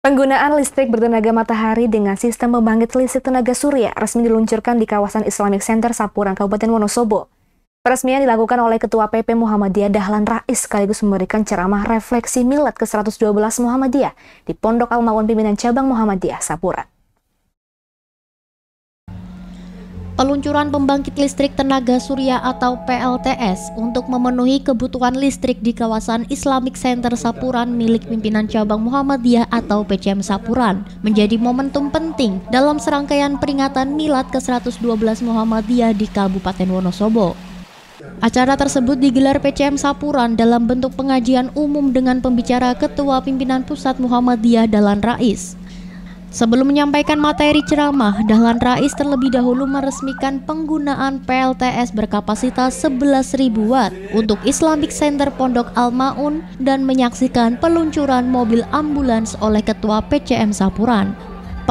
Penggunaan listrik bertenaga matahari dengan sistem pembangkit listrik tenaga surya resmi diluncurkan di kawasan Islamic Center Sapuran, Kabupaten Wonosobo. Peresmian dilakukan oleh Ketua PP Muhammadiyah Dahlan Rais sekaligus memberikan ceramah refleksi Milad ke-112 Muhammadiyah di Pondok Al-Ma'un Pimpinan Cabang Muhammadiyah Sapuran. Peluncuran pembangkit listrik tenaga surya atau PLTS untuk memenuhi kebutuhan listrik di kawasan Islamic Center Sapuran milik Pimpinan Cabang Muhammadiyah atau PCM Sapuran menjadi momentum penting dalam serangkaian peringatan Milad ke-112 Muhammadiyah di Kabupaten Wonosobo. Acara tersebut digelar PCM Sapuran dalam bentuk pengajian umum dengan pembicara Ketua Pimpinan Pusat Muhammadiyah Dahlan Rais. Sebelum menyampaikan materi ceramah, Dahlan Rais terlebih dahulu meresmikan penggunaan PLTS berkapasitas 11.000 watt untuk Islamic Center Pondok Al-Ma'un dan menyaksikan peluncuran mobil ambulans oleh Ketua PCM Sapuran.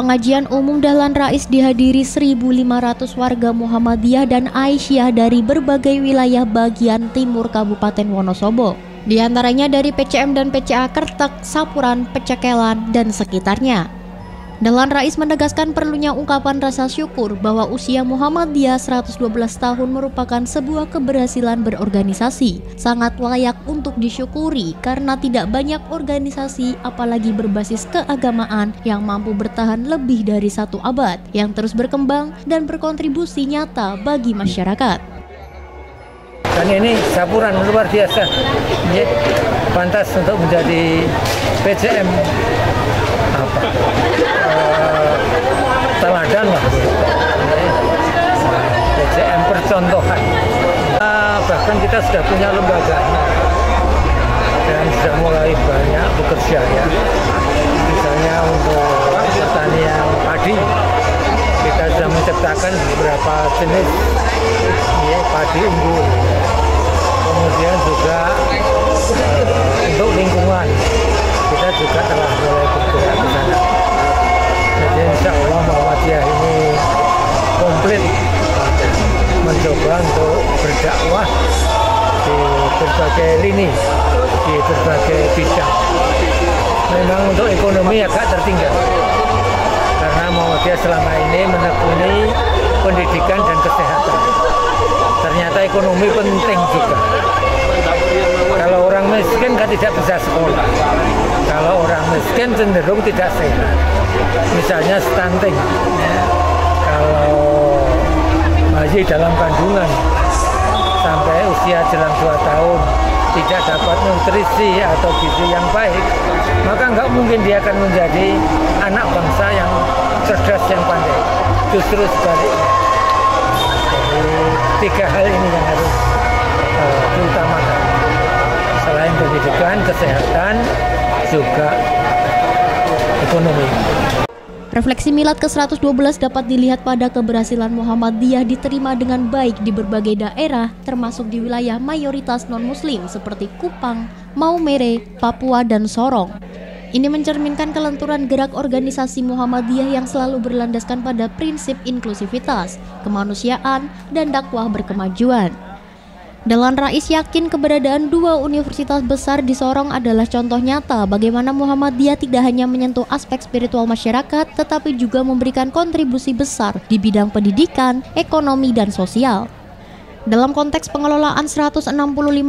Pengajian umum Dahlan Rais dihadiri 1.500 warga Muhammadiyah dan Aisyah dari berbagai wilayah bagian timur Kabupaten Wonosobo. Di antaranya dari PCM dan PCA Kertek, Sapuran, Pecekelan, dan sekitarnya. Dahlan Rais menegaskan perlunya ungkapan rasa syukur bahwa usia Muhammadiyah 112 tahun merupakan sebuah keberhasilan berorganisasi, sangat layak untuk disyukuri karena tidak banyak organisasi apalagi berbasis keagamaan yang mampu bertahan lebih dari 1 abad, yang terus berkembang dan berkontribusi nyata bagi masyarakat. Dan ini Sapuran luar biasa, ya, pantas untuk menjadi PCM teladan lah, PCM percontohan. Bahkan kita sudah punya lembaganya dan sudah mulai banyak bekerja, ya. Misalnya untuk pertanian padi, kita sudah menciptakan beberapa jenis, ya, padi unggul. Kemudian juga untuk lingkungan kita juga telah mulai bergerak ke sana. Jadi insya Allah Muhammadiyah ini komplit mencoba untuk berdakwah di berbagai lini, di berbagai bidang. Memang untuk ekonomi agak tertinggal karena Muhammadiyah selama ini menekuni pendidikan dan kesehatan. Ternyata ekonomi penting juga. Kalau orang miskin kan tidak bisa sekolah. Kalau orang miskin cenderung tidak sehat. Misalnya stunting, ya. Kalau bayi dalam kandungan sampai usia jelang 2 tahun tidak dapat nutrisi atau gizi yang baik, maka nggak mungkin dia akan menjadi anak bangsa yang cerdas, yang pandai. Justru sebaliknya. Jadi 3 hal ini yang harus diutamakan. Selain pendidikan, kesehatan, juga ekonomi. Refleksi Milad ke-112 dapat dilihat pada keberhasilan Muhammadiyah diterima dengan baik di berbagai daerah, termasuk di wilayah mayoritas non-muslim seperti Kupang, Maumere, Papua, dan Sorong. Ini mencerminkan kelenturan gerak organisasi Muhammadiyah yang selalu berlandaskan pada prinsip inklusivitas, kemanusiaan, dan dakwah berkemajuan. Dahlan Rais yakin keberadaan 2 universitas besar di Sorong adalah contoh nyata bagaimana Muhammadiyah tidak hanya menyentuh aspek spiritual masyarakat, tetapi juga memberikan kontribusi besar di bidang pendidikan, ekonomi, dan sosial. Dalam konteks pengelolaan 165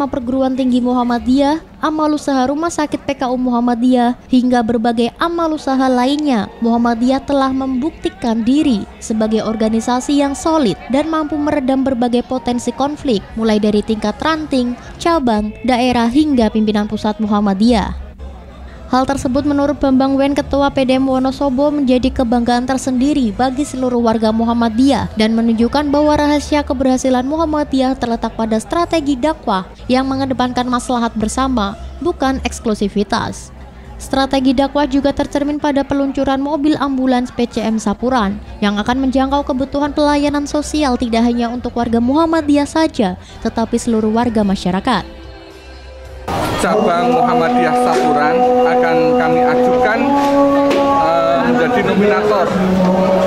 perguruan tinggi Muhammadiyah, amal usaha Rumah Sakit PKU Muhammadiyah, hingga berbagai amal usaha lainnya, Muhammadiyah telah membuktikan diri sebagai organisasi yang solid dan mampu meredam berbagai potensi konflik, mulai dari tingkat ranting, cabang, daerah, hingga pimpinan pusat Muhammadiyah. Hal tersebut menurut Bambang Wen, Ketua PDM Wonosobo, menjadi kebanggaan tersendiri bagi seluruh warga Muhammadiyah dan menunjukkan bahwa rahasia keberhasilan Muhammadiyah terletak pada strategi dakwah yang mengedepankan maslahat bersama, bukan eksklusivitas. Strategi dakwah juga tercermin pada peluncuran mobil ambulans PCM Sapuran yang akan menjangkau kebutuhan pelayanan sosial tidak hanya untuk warga Muhammadiyah saja, tetapi seluruh warga masyarakat. Cabang Muhammadiyah Sapuran akan kami ajukan menjadi nominator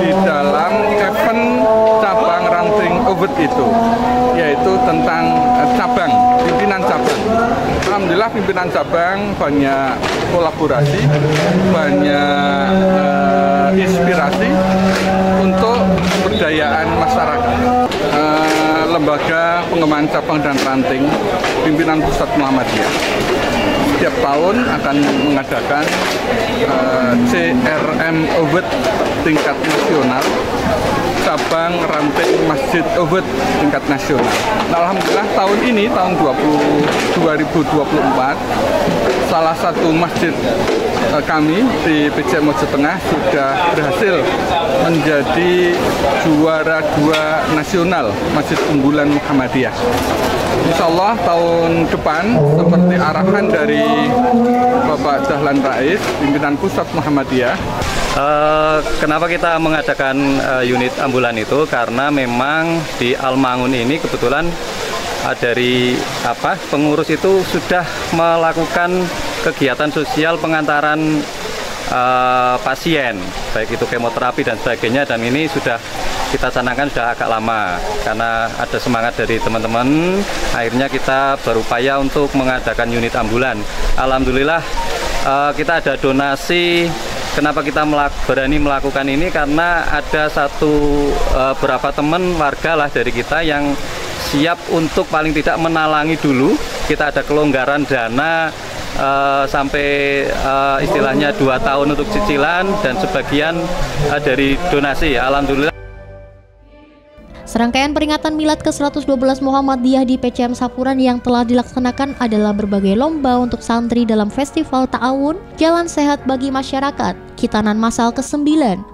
di dalam event cabang ranting over itu, yaitu tentang cabang, pimpinan cabang. Alhamdulillah alhamdulillah pimpinan cabang banyak kolaborasi, banyak inspirasi untuk pemberdayaan masyarakat. Lembaga Pengembangan Cabang dan Ranting Pimpinan Pusat Muhammadiyah setiap tahun akan mengadakan CRM Award tingkat nasional, cabang ranting Masjid Award tingkat nasional. Nah, alhamdulillah tahun ini, tahun 2024, salah satu masjid kami di PJM Mojo Tengah sudah berhasil menjadi juara 2 nasional Masjid Unggulan Muhammadiyah. Insya Allah tahun depan, seperti arahan dari Bapak Dahlan Rais, pimpinan Pusat Muhammadiyah. Kenapa kita mengadakan unit ambulan itu? Karena memang di Almangun ini kebetulan dari pengurus itu sudah melakukan kegiatan sosial pengantaran pasien, baik itu kemoterapi dan sebagainya, dan ini sudah kita canangkan sudah agak lama karena ada semangat dari teman-teman. Akhirnya kita berupaya untuk mengadakan unit ambulan. Alhamdulillah kita ada donasi. Kenapa kita berani melakukan ini? Karena ada beberapa teman warga lah dari kita yang siap untuk paling tidak menalangi dulu. Kita ada kelonggaran dana sampai istilahnya 2 tahun untuk cicilan dan sebagian dari donasi. Alhamdulillah. Serangkaian peringatan Milad ke-112 Muhammadiyah di PCM Sapuran yang telah dilaksanakan adalah berbagai lomba untuk santri dalam Festival Ta'awun, Jalan Sehat bagi Masyarakat, Khitanan Masal ke-9,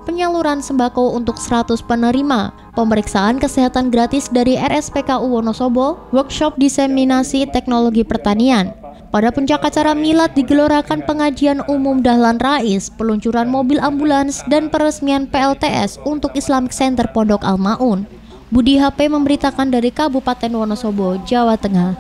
penyaluran sembako untuk 100 penerima, pemeriksaan kesehatan gratis dari RSPKU Wonosobo, workshop diseminasi teknologi pertanian. Pada puncak acara Milad digelorakan pengajian umum Dahlan Rais, peluncuran mobil ambulans, dan peresmian PLTS untuk Islamic Center Pondok Al Maun. Budi HP memberitakan dari Kabupaten Wonosobo, Jawa Tengah.